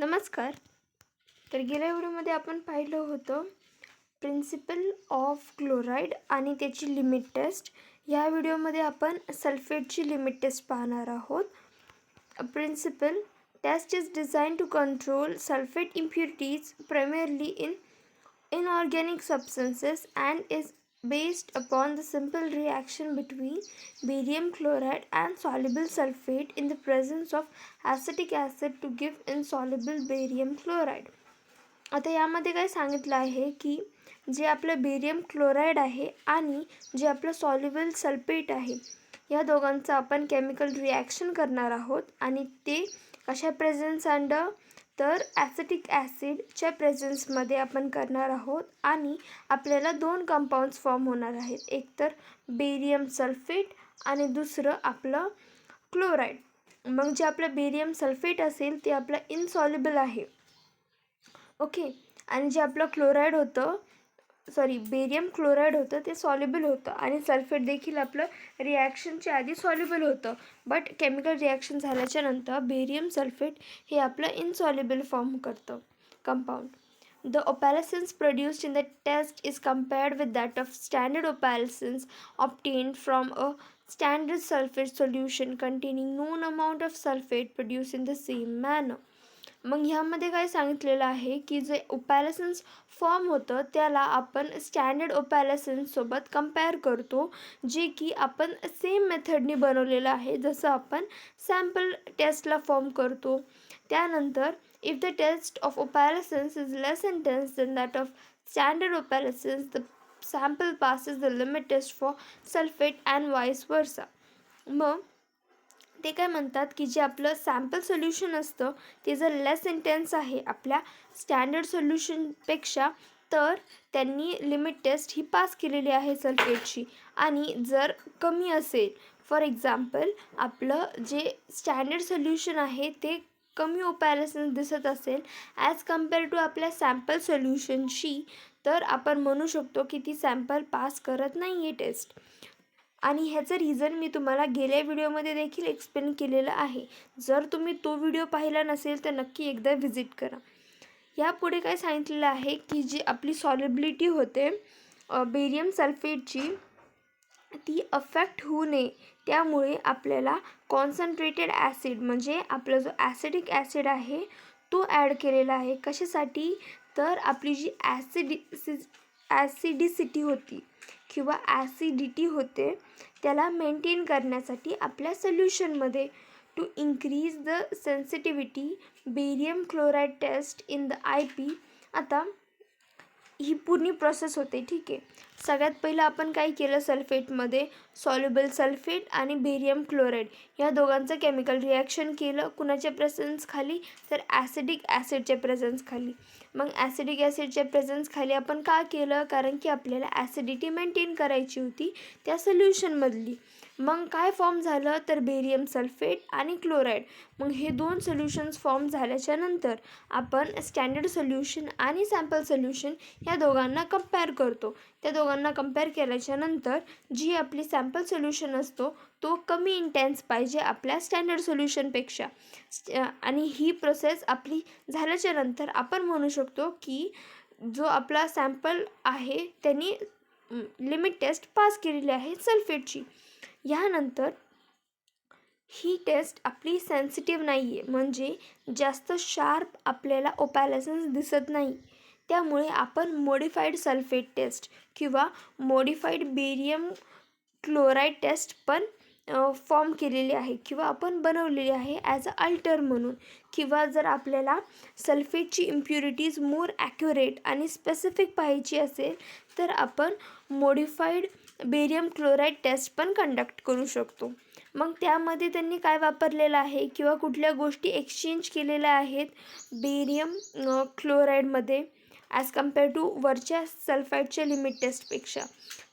नमस्कार. तर गेल्या व्हिडिओमध्ये आपण पाहिलं होतं प्रिन्सिपल ऑफ क्लोराईड आणि त्याची लिमिट टेस्ट. या व्हिडिओमध्ये आपण सल्फेटची लिमिट टेस्ट पाहणार आहोत. Principle test is design to control sulphate impurities primarily in inorganic substances and is based upon the simple reaction between barium chloride and soluble sulfate in the presence of acetic acid to give insoluble barium chloride. आता यामध्ये काय सांगितलं आहे की जे आपलं barium chloride आहे आणि जे आपलं सॉल्युबल सल्फेट आहे या दोघांचं आपण केमिकल रिॲक्शन करणार आहोत आणि ते कशा प्रेझेन्स अंडर तर ॲसिटिक ॲसिडच्या प्रेझेन्समध्ये आपण करणार आहोत आणि आपल्याला दोन कंपाऊंड्स फॉर्म होणार आहेत, एक तर बेरियम सल्फेट आणि दुसरं आपलं क्लोराईड. मग जे आपलं बेरियम सल्फेट असेल ते आपलं इनसॉल्युबल आहे, ओके, आणि जे आपलं क्लोराईड होतं बेरियम क्लोराईड होतं ते सॉल्युबल होतं आणि सल्फेट देखील आपलं रिॲक्शनच्या आधी सॉल्युबल होतं, बट केमिकल रिॲक्शन झाल्याच्या नंतर बेरियम सल्फेट हे आपलं इनसॉल्युबल फॉर्म करतं compound. The opalescence produced in the test is compared with that of standard opalescence obtained from a standard sulfate solution containing known amount of sulfate produced in the same manner. मग ह्यामध्ये काय सांगितलेलं आहे की जे ओपॅलसन्स form होतं त्याला आपण स्टँडर्ड ओपॅलसन्ससोबत कंपेअर करतो, जे की आपण सेम मेथडनी बनवलेलं आहे जसं आपण सॅम्पल टेस्टला फॉर्म करतो. त्यानंतर if the test of opalescence is less intense then that of standard opalescence the sample passes the limit test for sulphate and vice versa. मग ते काय म्हणतात की जे आपलं सॅम्पल सोल्युशन असतं ते जर लेस इंटेन्स आहे आपल्या स्टँडर्ड सोल्युशनपेक्षा तर त्यांनी लिमिट टेस्ट ही पास केलेली आहे सल्फेटची. आणि जर कमी असेल, फॉर एक्झाम्पल आपलं जे स्टँडर्ड सोल्युशन आहे ते कमी ओपॅलसन्स दिसत असेल ॲज कम्पेअर टू आपल्या सॅम्पल सोल्युशनशी, तर आपण म्हणू शकतो की ती सॅम्पल पास करत नाही आहे टेस्ट. आणि ह्याचं रिझन मी तुम्हाला गेल्या व्हिडिओमध्ये देखील एक्सप्लेन केलेलं आहे. जर तुम्ही तो व्हिडिओ पाहिला नसेल तर नक्की एकदा व्हिजिट करा. यापुढे काय सांगितलेलं आहे की जी आपली सॉल्युबिलिटी होते बेरियम सल्फेटची ती अफेक्ट होऊ नये, त्यामुळे आपल्याला कॉन्सन्ट्रेटेड ॲसिड म्हणजे आपला जो ॲसिडिक ॲसिड आहे तो ॲड केलेला आहे. कशासाठी तर आपली जी ॲसिडिसिटी होती किंवा ॲसिडिटी होते त्याला मेंटेन करण्यासाठी आपल्या सोल्युशनमध्ये. To increase the sensitivity barium chloride test in the IP. आता ही पूर्ण प्रोसेस होते, ठीक आहे. सगळ्यात पहिलं आपण काय केलं, सल्फेटमध्ये सॉल्युबल सल्फेट आणि बेरियम क्लोराईड या दोघांचं केमिकल रिॲक्शन केलं. कुणाच्या प्रेझेन्स खाली तर ॲसिडिक ॲसिडच्या प्रेझेन्स खाली. मग ॲसिडिक ॲसिडच्या प्रेझेन्स खाली आपण का केलं, कारण की आपल्याला ॲसिडिटी मेंटेन करायची होती त्या सोल्युशनमधली. मग काय फॉर्म झालं तर बेरियम सल्फेट आणि क्लोराईड. मग हे दोन सोल्युशन्स फॉर्म झाल्याच्या नंतर आपण स्टँडर्ड सोल्युशन आणि सॅम्पल सोल्युशन या दोघांना कंपेअर करतो. त्या दोघांना कंपेअर केल्याच्या नंतर जी आपली सॅम्पल सोल्युशन असतो तो कमी इंटेन्स पाहिजे आपल्या स्टँडर्ड सोल्युशनपेक्षा. आणि ही प्रोसेस आपली झाल्याच्या नंतर आपण म्हणू शकतो की जो आपला सॅम्पल आहे त्यांनी लिमिट टेस्ट पास केलेली आहे सल्फेटची. यानंतर ही टेस्ट आपली सेन्सिटिव्ह नाही आहे, म्हणजे जास्त शार्प आपल्याला ओपॅलसन्स दिसत नाही. त्यामुळे आपण मॉडिफाईड सल्फेट टेस्ट किंवा मॉडिफाईड बेरियम क्लोराईड टेस्ट पण फॉर्म केलेली आहे किंवा आपण बनवलेली आहे ॲज अ अल्टर म्हणून. किंवा जर आपल्याला सल्फेटची इम्प्युरिटीज मोर ॲक्युरेट आणि स्पेसिफिक पाहायची असेल तर आपण मॉडिफाईड बेरियम क्लोराईड टेस्ट पण कंडक्ट करू शकतो. मग त्यामध्ये त्यांनी काय वापरलेलं आहे किंवा कुठल्या गोष्टी एक्सचेंज केलेल्या आहेत बेरियम क्लोराईडमध्ये ॲज कम्पेअर टू वरच्या सल्फाईडच्या लिमिट टेस्टपेक्षा.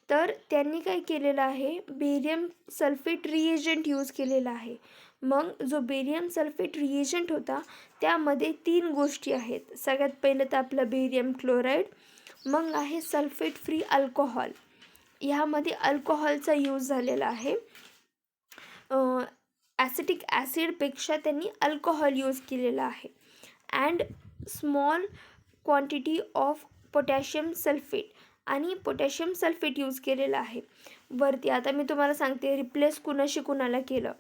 तर त्यांनी काय केलेलं आहे, बेरियम सल्फेट रिएजंट यूज केलेला आहे. मग जो बेरियम सल्फेट रिएजंट होता त्यामध्ये 3 गोष्टी आहेत. सगळ्यात पहिलं तर आपलं बेरियम क्लोराईड, मग आहे सल्फेट फ्री अल्कोहॉल. ह्यामध्ये अल्कोहॉलचा यूज झालेला आहे. ॲसिटिक ॲसिडपेक्षा त्यांनी अल्कोहॉल यूज केलेला आहे. And small quantity of potassium sulphate आणि पोटॅशियम सल्फेट यूज केलेलं आहे वरती. आता मी तुम्हाला सांगते रिप्लेस कुणाशी कुणाला केलं.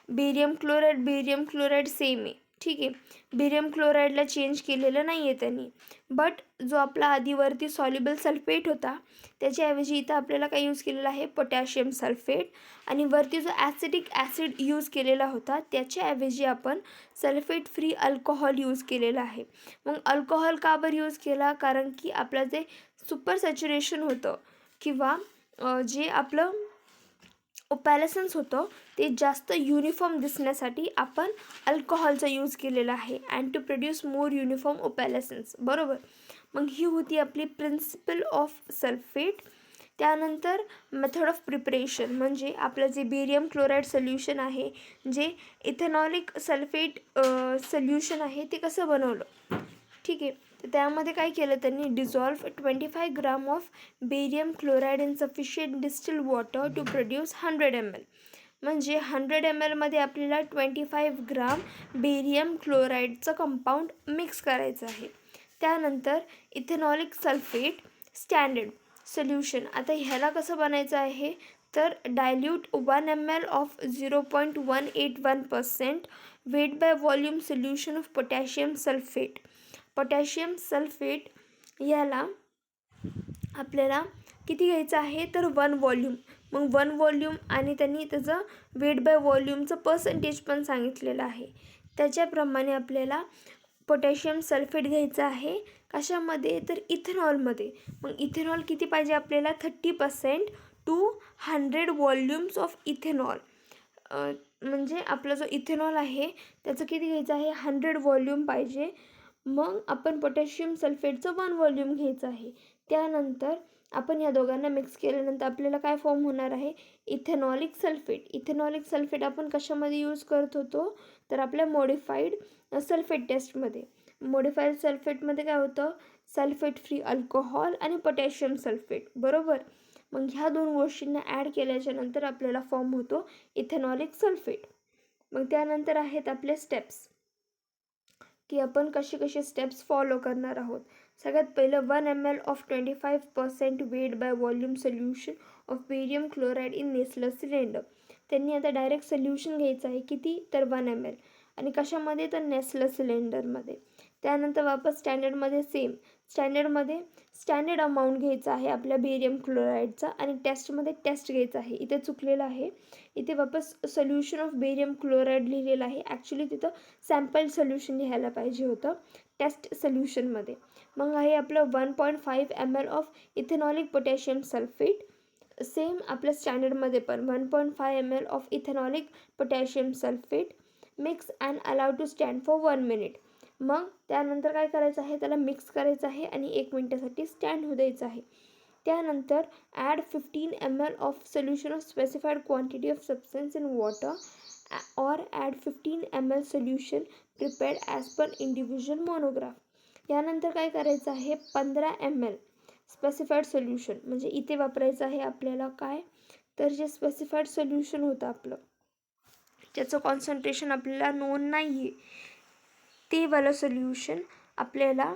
बेरियम क्लोराईड सेम आहे, ठीक आहे. बेरियम क्लोराईडला चेंज केलेलं नाही आहे त्यांनी. बट जो आपला आधीवरती सॉल्युबल सल्फेट होता त्याच्याऐवजी इथं आपल्याला काय यूज केलेलं आहे, पोटॅशियम सल्फेट. आणि वरती जो ॲसिटिक ॲसिड यूज केलेला होता त्याच्याऐवजी आपण सल्फेट फ्री अल्कोहॉल यूज केलेलं आहे. मग अल्कोहॉल का बरं यूज केला, कारण की आपलं जे सुपर सॅच्युरेशन होतं किंवा जे आपलं ओपॅलसन्स होतं ते जास्त युनिफॉर्म दिसण्यासाठी आपण अल्कोहॉलचा यूज केलेला आहे and to produce more uniform opalescence, बरोबर. मग ही होती आपली प्रिन्सिपल ऑफ सल्फेट. त्यानंतर मेथड ऑफ प्रिपरेशन, म्हणजे आपलं जे बेरियम क्लोराईड सोल्युशन आहे, जे इथेनॉलिक सल्फेट सोल्युशन आहे, ते कसं बनवलं, ठीक आहे. तर त्यामध्ये काय केलं त्यांनी, dissolve 25 gram of barium chloride in sufficient distilled water to produce 100 ml. म्हणजे 100 ml मध्ये आपल्याला 25 ग्राम बेरियम क्लोराईडचं कंपाऊंड मिक्स करायचं आहे. त्यानंतर इथेनॉलिक सल्फेट स्टँडर्ड सोल्युशन. आता ह्याला कसं बनायचं आहे, तर dilute 1 ml of 0.181% weight by volume solution of potassium sulphate. Potassium sulphate याला आपल्याला किती घ्यायचं आहे, तर 1 वॉल्यूम. मग 1 वॉल्यूम आणि त्यांनी त्याचं वेट बाय वॉल्यूमचं पर्सेंटेज पण सांगितलेलं आहे. त्याच्याप्रमाणे आपल्याला पोटॅशियम सल्फेट घ्यायचं आहे. कशामध्ये, तर इथेनॉलमध्ये. मग इथेनॉल किती पाहिजे आपल्याला, 30% टू 100 वॉल्यूम्स ऑफ इथेनॉल. म्हणजे आपला जो इथेनॉल आहे त्याचं किती घ्यायचं आहे, 100 वॉल्यूम पाहिजे. मग आपण पोटॅशियम सल्फेटचं 1 वॉल्यूम घ्यायचं आहे. त्यानंतर आपण या दोघांना मिक्स केल्यानंतर आपल्याला काय फॉर्म होणार आहे, इथेनॉलिक सल्फेट. इथेनॉलिक सल्फेट आपण कशामध्ये यूज करत होतो, तर आपल्या मॉडिफाईड सल्फेट टेस्टमध्ये. मॉडिफाईड सल्फेटमध्ये काय होतं, सल्फेट फ्री अल्कोहॉल आणि पोटॅशियम सल्फेट, बरोबर. मग ह्या दोन गोष्टींना ॲड केल्याच्या नंतर आपल्याला फॉर्म होतो इथेनॉलिक सल्फेट. मग त्यानंतर आहेत आपले स्टेप्स, की आपण कसे स्टेप्स फॉलो करणार आहोत. सगळ्यात पहिलं 1 ml of 25% weight by volume solution of barium chloride in Nessler cylinder. त्यांनी आता डायरेक्ट सोल्युशन घ्यायचं आहे, किती, तर 1 ml. आणि कशामध्ये, तर नेसलर सिलेंडरमध्ये. त्यानंतर वापस स्टँडर्डमध्ये सेम, स्टँडर्ड अमाऊंट घ्यायचा आहे आपल्या बेरियम क्लोराईडचा आणि टेस्टमध्ये टेस्ट घ्यायचा आहे. इथे चुकलेलं आहे, इथे वापस सोल्युशन ऑफ बेरियम क्लोराईड लिहिलेलं आहे. ॲक्च्युली तिथं सॅम्पल सोल्युशन लिहायला पाहिजे होतं टेस्ट सोल्युशनमध्ये. मग आहे आपलं 1.5 ml of ethanolic potassium sulphate. Same आपल्या स्टँडर्डमध्ये पण 1.5 ml of ethanolic potassium sulphate. Mix and allow to stand for 1 minute. मग त्यानंतर काय करायचं आहे, त्याला मिक्स करायचं आहे आणि 1 मिनिटासाठी स्टँड होऊ द्यायचं आहे. त्यानंतर add 15 ml of solution of specified quantity of substance in water or add 15 ml solution prepared as per individual monograph. यानंतर काय करायचं आहे, 15 ml स्पेसिफाईड सोल्युशन. म्हणजे इथे वापरायचं आहे आपल्याला काय, तर जे स्पेसिफाईड सोल्युशन होतं आपलं, ज्याचं कॉन्सन्ट्रेशन आपल्याला नोन नाही आहे, ते वालं सोल्युशन आपल्याला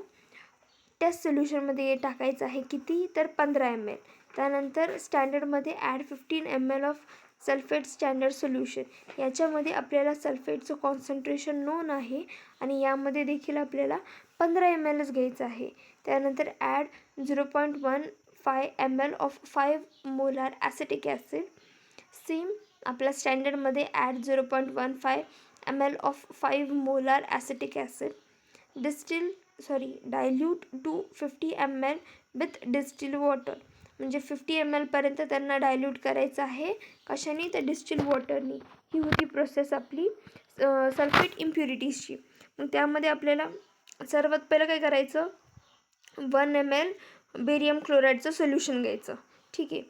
टेस्ट सोल्युशनमध्ये टाकायचं आहे. किती, तर 15 ml. त्यानंतर स्टँडर्डमध्ये add 15 ml of sulphate standard solution. याच्यामध्ये आपल्याला सल्फेटचं कॉन्सन्ट्रेशन नोन आहे आणि यामध्ये देखील आपल्याला 15 mlच घ्यायचं आहे. त्यानंतर add 0.15 ml of 5 molar acetic acid. Same आपल्या स्टँडर्डमध्ये add 0.15 ml of 5 molar acetic acid. Dilute to 50 ml with distilled water. म्हणजे 50 ml पर्यंत त्यांना डायल्यूट करायचं आहे. कशाने, तर डिस्टिल्ड वॉटरनी. ही होती प्रोसेस आपली सल्फेट इम्प्युरिटीजची. मग त्यामध्ये आपल्याला सर्वात पहिलं काय करायचं, 1 ml बेरियम क्लोराईडचं सोल्युशन घ्यायचं, ठीक आहे.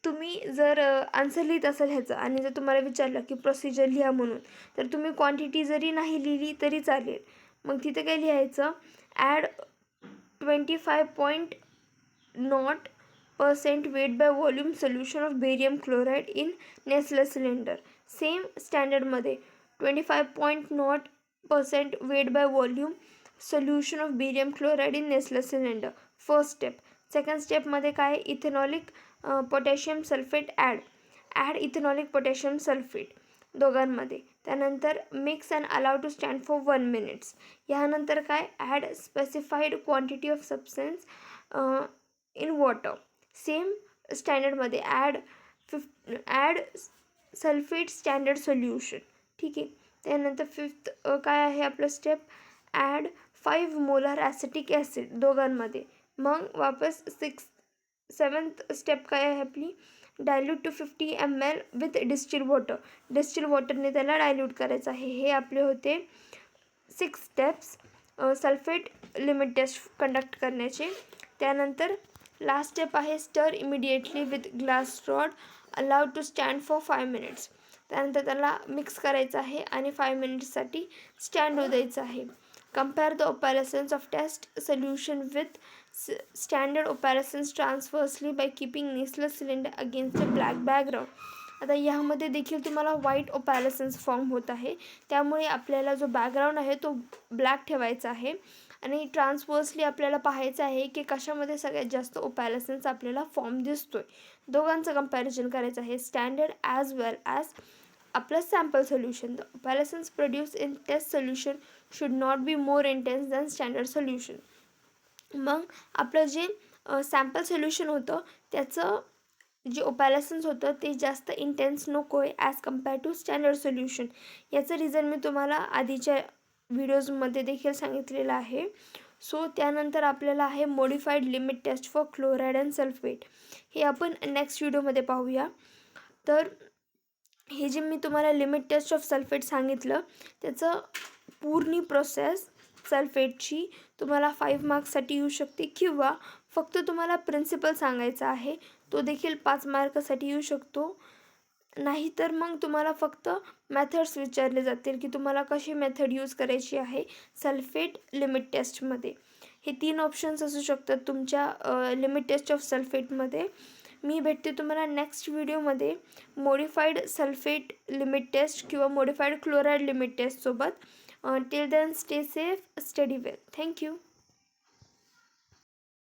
तुम्ही जर आन्सर लिहित असाल ह्याचं आणि जर तुम्हाला विचारलं की प्रोसिजर लिहा म्हणून, तर तुम्ही क्वांटिटी जरी नाही लिहिली तरी चालेल. मग तिथे काय लिहायचं, add 25.0% weight by volume solution of barium chloride in Nessler cylinder. Same स्टँडर्डमध्ये 25.0 percent weight by volume solution of barium chloride in Nestle cylinder. First step. Second step मध्ये काय, ethanolic potassium sulphate add ethanolic potassium sulphate दोघांमध्ये. त्यानंतर mix and allow to stand for 1 minutes. यानंतर काय, add specified quantity of substance in water. Same स्टँडर्डमध्ये add sulphate standard solution. ठीक आहे. त्यानंतर फिफ्थ काय आहे आपलं step, add 5 molar acetic acid दोघांमध्ये. मग वापस सेवन्थ स्टेप काय आहे आपली, dilute to 50 ml with distil water. Distil वॉटरने त्याला डायल्यूट करायचं आहे. हे आपले होते 6 steps sulphate limit test conduct करण्याचे. त्यानंतर लास्ट स्टेप आहे stir immediately with glass rod allowed to stand for 5 minutes. त्यानंतर त्याला मिक्स करायचं आहे आणि 5 minutesसाठी स्टँड होऊ द्यायचं आहे. Compare the opalescence of test solution with standard opalescence transversely by keeping Nessler cylinder against a black background. आता यामध्ये देखील तुम्हाला व्हाईट ओपॅलसन्स फॉर्म होत आहे, त्यामुळे आपल्याला जो बॅकग्राऊंड आहे तो ब्लॅक ठेवायचा आहे आणि ट्रान्सवर्सली आपल्याला पाहायचं आहे की कशामध्ये सगळ्यात जास्त ओपॅलसन्स आपल्याला फॉर्म दिसतोय. दोघांचं कंपॅरिझन करायचं आहे, स्टँडर्ड ॲज वेल ॲज आपलं sample solution. The opalescence produce in test solution should not be more intense than standard solution. मग आपलं जे सॅम्पल सोल्युशन होतं त्याचं जे ओपॅलसन्स होतं ते जास्त इंटेन्स नको आहे as compare to standard solution. याचं रिझन मी तुम्हाला आधीच्या व्हिडिओजमध्ये देखील सांगितलेलं आहे. सो त्यानंतर आपल्याला आहे modified limit test for chloride and sulphate. हे आपण नेक्स्ट व्हिडिओमध्ये पाहूया. तर हे जे मी तुम्हाला लिमिट टेस्ट ऑफ सल्फेट सांगितलं त्याचं पूर्ण प्रोसेस सल्फेटची तुम्हाला 5 मार्क्ससाठी येऊ शकते, किंवा फक्त तुम्हाला प्रिन्सिपल सांगायचा आहे तो देखील 5 मार्कासाठी येऊ शकतो. नाहीतर मग तुम्हाला फक्त मेथड्स विचारले जातील की तुम्हाला कशी मेथड यूज करायची आहे सल्फेट लिमिट टेस्टमध्ये. हे 3 ऑप्शन्स असू शकतात तुमच्या लिमिट टेस्ट ऑफ सल्फेटमध्ये. मी भेटते तुम्हाला नेक्स्ट व्हिडिओमध्ये मॉडिफाईड सल्फेट लिमिट टेस्ट किंवा मॉडिफाईड क्लोराईड लिमिट टेस्टसोबत. Till then stay safe, study well. Thank you.